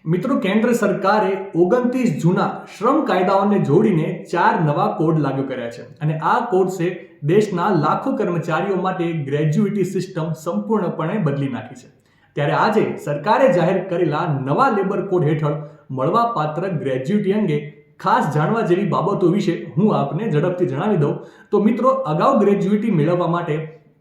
મિત્રો, કેન્દ્ર સરકારે 29 જૂના શ્રમ કાયદાઓને જોડીને 4 નવા કોડ લાગુ કર્યા છે અને આ કોડ્સે દેશના લાખો કર્મચારીઓ માટે ગ્રેજ્યુઇટી સિસ્ટમ સંપૂર્ણપણે બદલી નાખી છે. ત્યારે આજે સરકારે જાહેર કરેલા નવા લેબર કોડ હેઠળ મળવાપાત્ર ગ્રેજ્યુઇટી અંગે ખાસ જાણવા જેવી બાબતો વિશે હું આપને ઝડપથી જણાવી દઉં. તો મિત્રો, અગાઉ ગ્રેજ્યુઇટી મેળવવા માટે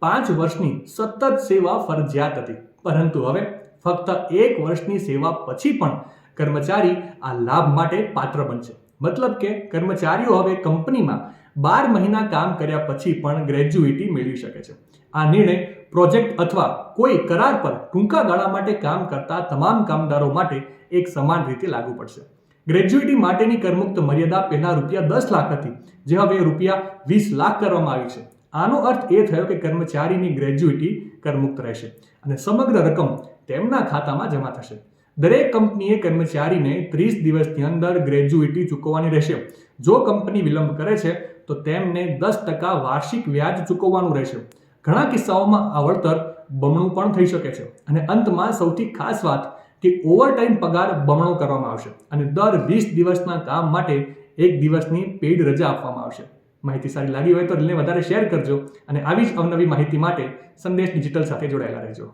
5 વર્ષની સતત સેવા ફરજિયાત હતી, પરંતુ હવે ફક્ત 1 વર્ષની સેવા પછી પણ કર્મચારી આ લાભ માટે પાત્ર બનશે. મતલબ કે કર્મચારીઓ હવે કંપનીમાં 12 મહિના કામ કર્યા પછી પણ ગ્રેજ્યુઇટી મેળવી શકે છે. આ નિર્ણય પ્રોજેક્ટ અથવા કોઈ કરાર પર ટૂંકા ગાળા માટે કામ કરતા તમામ કામદારો માટે એક સમાન રીતે લાગુ પડશે. ગ્રેજ્યુઇટી માટેની કરમુક્ત મર્યાદા પહેલા ₹10 લાખ હતી, જે હવે ₹20 લાખ કરવામાં આવી છે. આનો અર્થ એ થયો કે કર્મચારીની ગ્રેજ્યુઇટી કરમુક્ત રહેશે અને સમગ્ર રકમ તેમના ખાતામાં જમા થશે. દરેક કંપનીએ કર્મચારીને 30 દિવસની અંદર ગ્રેજ્યુઇટી ચૂકવવાની રહેશે. જો કંપની વિલંબ કરે છે તો તેમને 10% વાર્ષિક વ્યાજ ચૂકવવાનું રહેશે. ઘણા કિસ્સાઓમાં આ વળતર બમણું પણ થઈ શકે છે. અને અંતમાં સૌથી ખાસ વાત કે ઓવરટાઈમ પગાર બમણો કરવામાં આવશે અને દર 20 દિવસના કામ માટે 1 દિવસની પેઇડ રજા આપવામાં આવશે. માહિતી સારી લાગી હોય તો રીલને વધારે શેર કરજો અને આવી જ અવનવી માહિતી માટે સંદેશ ડિજિટલ સાથે જોડાયેલા રહેજો.